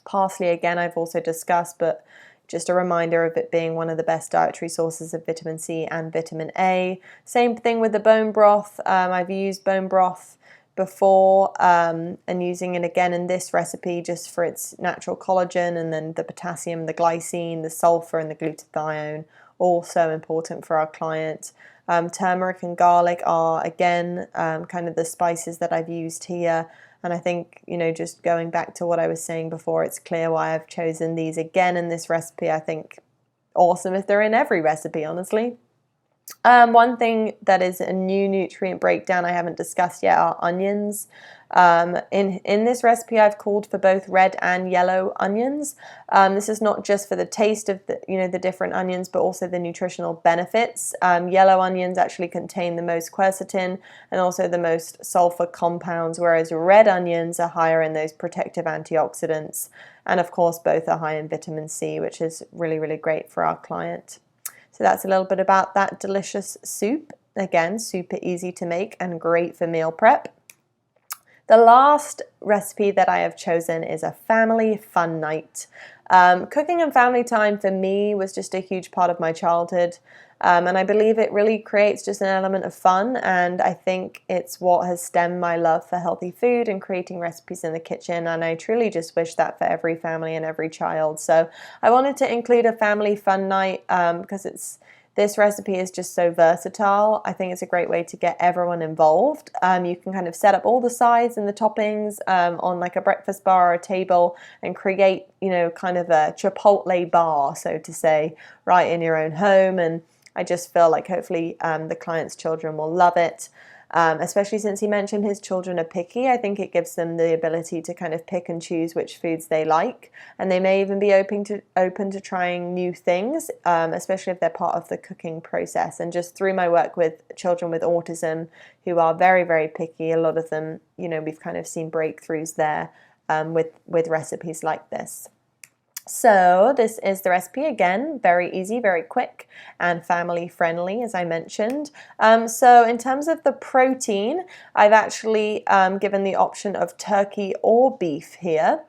Speaker 1: Parsley, again, I've also discussed, but just a reminder of it being one of the best dietary sources of vitamin C and vitamin A. Same thing with the bone broth. I've used bone broth before and using it again in this recipe just for its natural collagen, and then the potassium, the glycine, the sulfur, and the glutathione, all so important for our client. Turmeric and garlic are, again, kind of the spices that I've used here. And I think, just going back to what I was saying before, it's clear why I've chosen these again in this recipe. I think awesome if they're in every recipe, honestly. One thing that is a new nutrient breakdown I haven't discussed yet are onions. In this recipe, I've called for both red and yellow onions. This is not just for the taste of the different onions, but also the nutritional benefits. Yellow onions actually contain the most quercetin and also the most sulfur compounds, whereas red onions are higher in those protective antioxidants. And of course, both are high in vitamin C, which is really great for our client. So that's a little bit about that delicious soup. Again, super easy to make and great for meal prep. The last recipe that I have chosen is a family fun night. Cooking and family time for me was just a huge part of my childhood. And I believe it really creates just an element of fun, and I think it's what has stemmed my love for healthy food and creating recipes in the kitchen, and I truly just wish that for every family and every child. So I wanted to include a family fun night because this recipe is just so versatile. I think it's a great way to get everyone involved. You can kind of set up all the sides and the toppings on like a breakfast bar or a table and create, kind of a Chipotle bar, so to say, right in your own home. And I just feel like hopefully the client's children will love it. Especially since he mentioned his children are picky. I think it gives them the ability to kind of pick and choose which foods they like, and they may even be open to trying new things, especially if they're part of the cooking process. And just through my work with children with autism who are very, very picky, a lot of them, we've kind of seen breakthroughs there with recipes like this. So this is the recipe again, very easy, very quick and family friendly, as I mentioned. So in terms of the protein, I've actually given the option of turkey or beef here.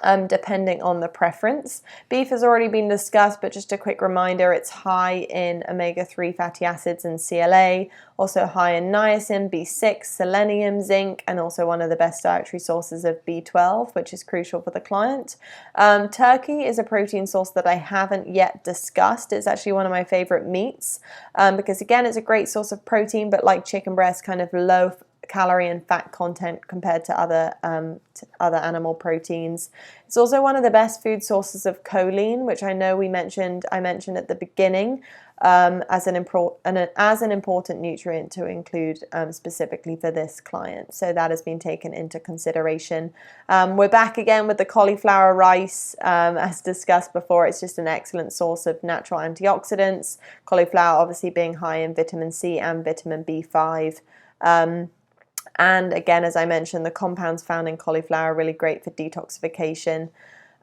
Speaker 1: Depending on the preference. Beef has already been discussed, but just a quick reminder, it's high in omega-3 fatty acids and CLA, also high in niacin, B6, selenium, zinc, and also one of the best dietary sources of B12, which is crucial for the client. Turkey is a protein source that I haven't yet discussed. It's actually one of my favorite meats because again, it's a great source of protein, but like chicken breast, kind of low calorie and fat content compared to other animal proteins. It's also one of the best food sources of choline, which I know I mentioned at the beginning as an important nutrient to include specifically for this client. So that has been taken into consideration. We're back again with the cauliflower rice. As discussed before, it's just an excellent source of natural antioxidants. Cauliflower obviously being high in vitamin C and vitamin B5. And again, as I mentioned, the compounds found in cauliflower are really great for detoxification.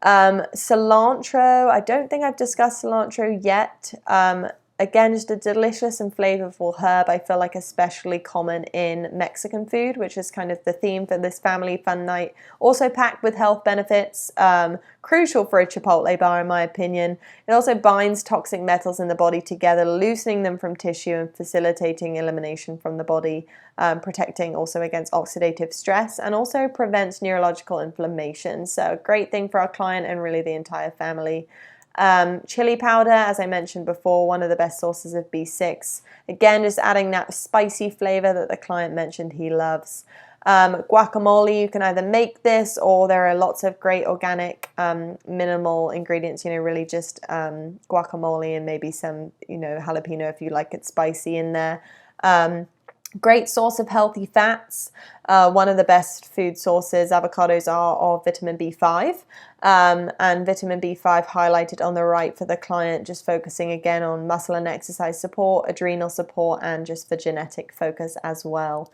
Speaker 1: Cilantro, I don't think I've discussed cilantro yet. Again, just a delicious and flavorful herb. I feel like especially common in Mexican food, which is kind of the theme for this family fun night. Also packed with health benefits, crucial for a Chipotle bar in my opinion. It also binds toxic metals in the body together, loosening them from tissue and facilitating elimination from the body, protecting also against oxidative stress, and also prevents neurological inflammation. So a great thing for our client and really the entire family. Chili powder, as I mentioned before, one of the best sources of B6. Again, just adding that spicy flavor that the client mentioned he loves. Guacamole, you can either make this or there are lots of great organic minimal ingredients, really just guacamole and maybe some, jalapeno if you like it spicy in there. Great source of healthy fats. One of the best food sources, avocados are of vitamin B5, and vitamin B5 highlighted on the right for the client, just focusing again on muscle and exercise support, adrenal support, and just for genetic focus as well.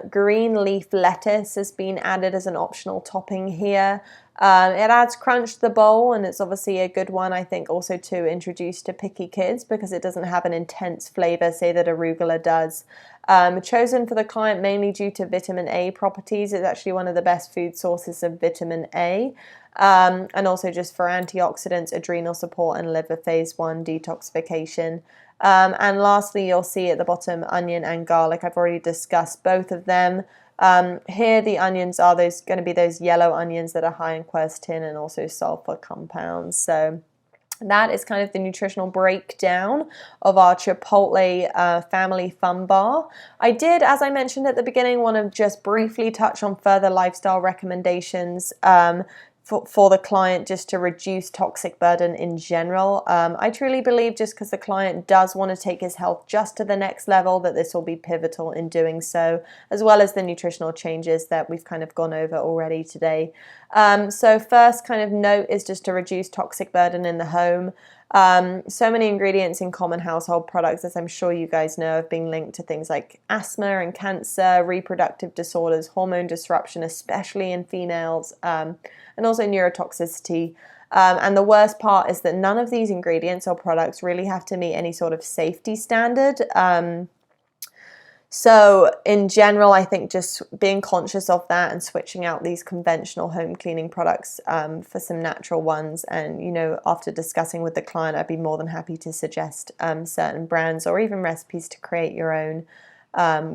Speaker 1: Green leaf lettuce has been added as an optional topping here. It adds crunch to the bowl, and it's obviously a good one, I think, also to introduce to picky kids because it doesn't have an intense flavor, say that arugula does. Chosen for the client mainly due to vitamin A properties. It's actually one of the best food sources of vitamin A, and also just for antioxidants, adrenal support, and liver phase 1 detoxification. And lastly, you'll see at the bottom onion and garlic. I've already discussed both of them. Here the onions are going to be those yellow onions that are high in quercetin and also sulfur compounds. So that is kind of the nutritional breakdown of our Chipotle family fun bar. I did, as I mentioned at the beginning, want to just briefly touch on further lifestyle recommendations for the client, just to reduce toxic burden in general. I truly believe just because the client does want to take his health just to the next level, that this will be pivotal in doing so, as well as the nutritional changes that we've kind of gone over already today. So first kind of note is just to reduce toxic burden in the home. So many ingredients in common household products, as I'm sure you guys know, have been linked to things like asthma and cancer, reproductive disorders, hormone disruption, especially in females, and also neurotoxicity. And the worst part is that none of these ingredients or products really have to meet any sort of safety standard. So in general, I think just being conscious of that and switching out these conventional home cleaning products for some natural ones. And, you know, after discussing with the client, I'd be more than happy to suggest certain brands or even recipes to create your own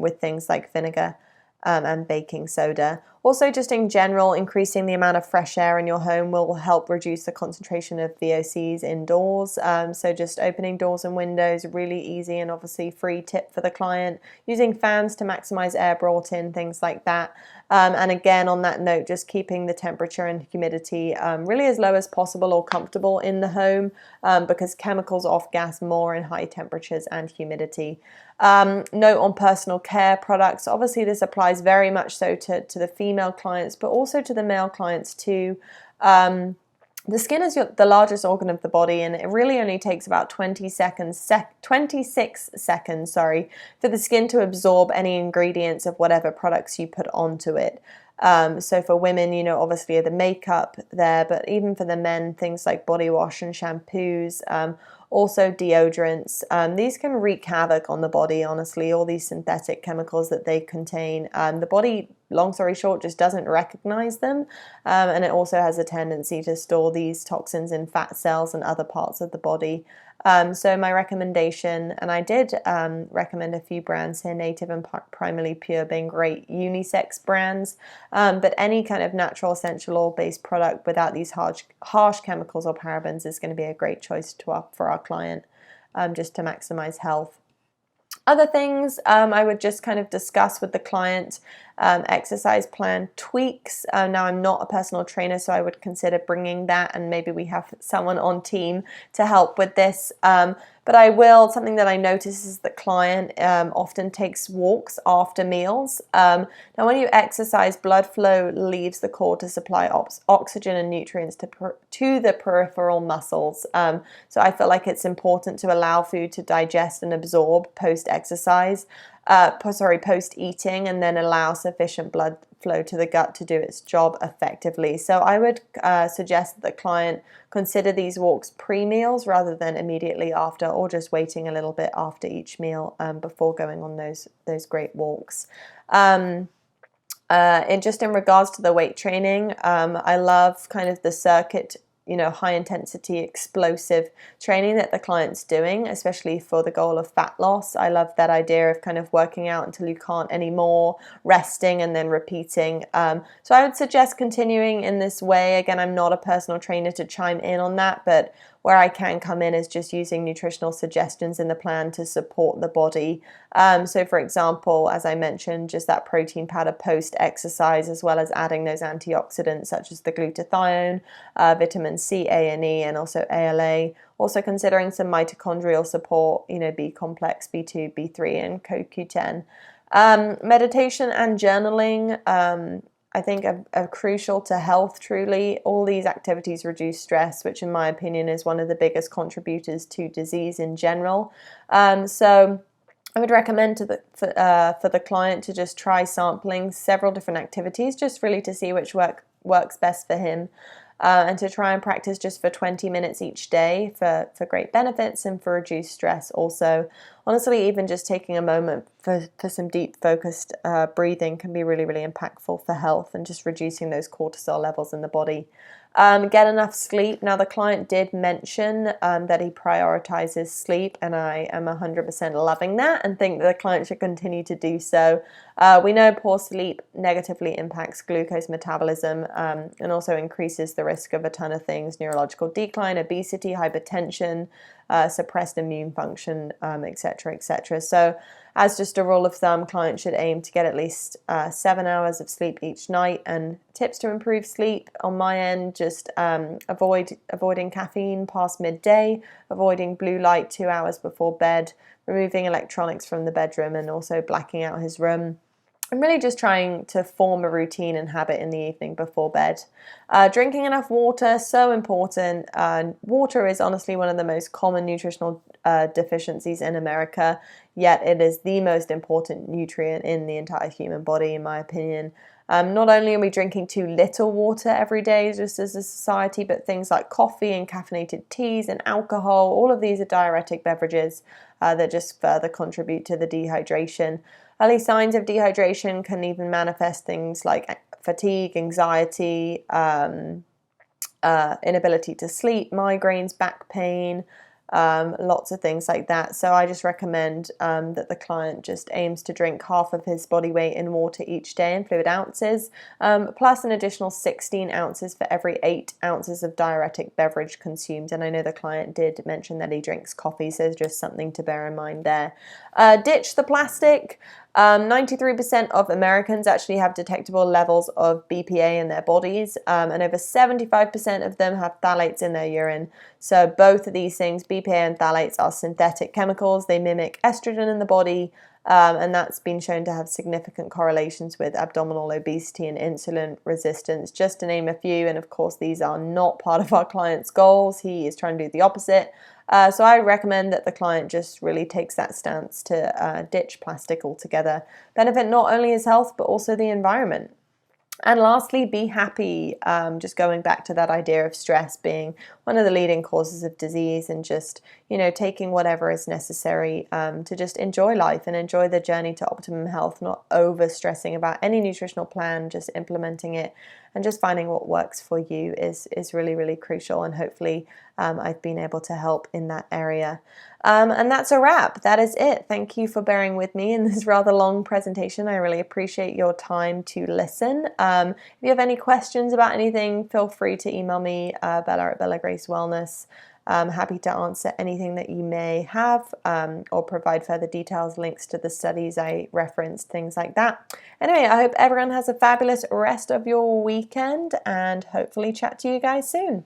Speaker 1: with things like vinegar and baking soda. Also, just in general, increasing the amount of fresh air in your home will help reduce the concentration of VOCs indoors. So just opening doors and windows, really easy and obviously free tip for the client. Using fans to maximize air brought in, things like that. And again, on that note, just keeping the temperature and humidity really as low as possible or comfortable in the home because chemicals off-gas more in high temperatures and humidity. Note on personal care products. Obviously, this applies very much so to the female clients, but also to the male clients too. The skin is the largest organ of the body, and it really only takes about 26 seconds, for the skin to absorb any ingredients of whatever products you put onto it. So for women, you know, obviously the makeup there, but even for the men, things like body wash and shampoos, also deodorants. These can wreak havoc on the body, honestly, all these synthetic chemicals that they contain. The body, long story short, just doesn't recognize them. And it also has a tendency to store these toxins in fat cells and other parts of the body. So my recommendation, and I did recommend a few brands here, Native and Primarily Pure being great unisex brands, but any kind of natural essential oil-based product without these harsh chemicals or parabens is going to be a great choice for our client, just to maximize health. Other things I would just kind of discuss with the client, exercise plan tweaks. Now, I'm not a personal trainer, so I would consider bringing that, and maybe we have someone on team to help with this. But something that I notice is the client often takes walks after meals. Now, when you exercise, blood flow leaves the core to supply oxygen and nutrients to the peripheral muscles. So I feel like it's important to allow food to digest and absorb post-exercise. Post-eating, and then allow sufficient blood flow to the gut to do its job effectively. So I would suggest that the client consider these walks pre-meals rather than immediately after, or just waiting a little bit after each meal before going on those great walks. And just in regards to the weight training, I love kind of the circuit, you know, high intensity explosive training that the client's doing, especially for the goal of fat loss. I love that idea of kind of working out until you can't anymore, resting and then repeating. So I would suggest continuing in this way. Again, I'm not a personal trainer to chime in on that, but where I can come in is just using nutritional suggestions in the plan to support the body. So for example, as I mentioned, just that protein powder post-exercise, as well as adding those antioxidants such as the glutathione, vitamin C, A and E, and also ALA. Also considering some mitochondrial support, you know, B complex, B2, B3, and CoQ10. Meditation and journaling, I think are crucial to health, truly. All these activities reduce stress, which in my opinion is one of the biggest contributors to disease in general. So I would recommend for the client to just try sampling several different activities, just really to see which works best for him. And to try and practice just for 20 minutes each day for great benefits and for reduced stress also. Honestly, even just taking a moment for some deep focused breathing can be really, really impactful for health and just reducing those cortisol levels in the body. Get enough sleep. Now, the client did mention that he prioritizes sleep, and I am 100% loving that and think that the client should continue to do so. We know poor sleep negatively impacts glucose metabolism and also increases the risk of a ton of things: neurological decline, obesity, hypertension, suppressed immune function, etc., etc. So as just a rule of thumb, clients should aim to get at least 7 hours of sleep each night. And tips to improve sleep on my end, just avoiding caffeine past midday, avoiding blue light 2 hours before bed, removing electronics from the bedroom, and also blacking out his room. I'm really just trying to form a routine and habit in the evening before bed. Drinking enough water, so important. Water is honestly one of the most common nutritional deficiencies in America, yet it is the most important nutrient in the entire human body, in my opinion. Not only are we drinking too little water every day just as a society, but things like coffee and caffeinated teas and alcohol, all of these are diuretic beverages that just further contribute to the dehydration. Early signs of dehydration can even manifest things like fatigue, anxiety, inability to sleep, migraines, back pain, lots of things like that. So I just recommend that the client just aims to drink half of his body weight in water each day in fluid ounces, plus an additional 16 ounces for every 8 ounces of diuretic beverage consumed. And I know the client did mention that he drinks coffee, so just something to bear in mind there. Ditch the plastic. 93% of Americans actually have detectable levels of BPA in their bodies, and over 75% of them have phthalates in their urine. So both of these things, BPA and phthalates, are synthetic chemicals. They mimic estrogen in the body, and that's been shown to have significant correlations with abdominal obesity and insulin resistance, just to name a few. And of course, these are not part of our client's goals. He is trying to do the opposite. So I recommend that the client just really takes that stance to ditch plastic altogether. Benefit not only his health, but also the environment. And lastly, be happy. Just going back to that idea of stress being one of the leading causes of disease, and just, taking whatever is necessary to just enjoy life and enjoy the journey to optimum health, not over stressing about any nutritional plan, just implementing it and just finding what works for you is really, really crucial. And hopefully I've been able to help in that area. And that's a wrap. That is it. Thank you for bearing with me in this rather long presentation. I really appreciate your time to listen. If you have any questions about anything, feel free to email me, Bella at Bella Grace Wellness. I'm happy to answer anything that you may have, or provide further details, links to the studies I referenced, things like that. Anyway, I hope everyone has a fabulous rest of your weekend, and hopefully chat to you guys soon.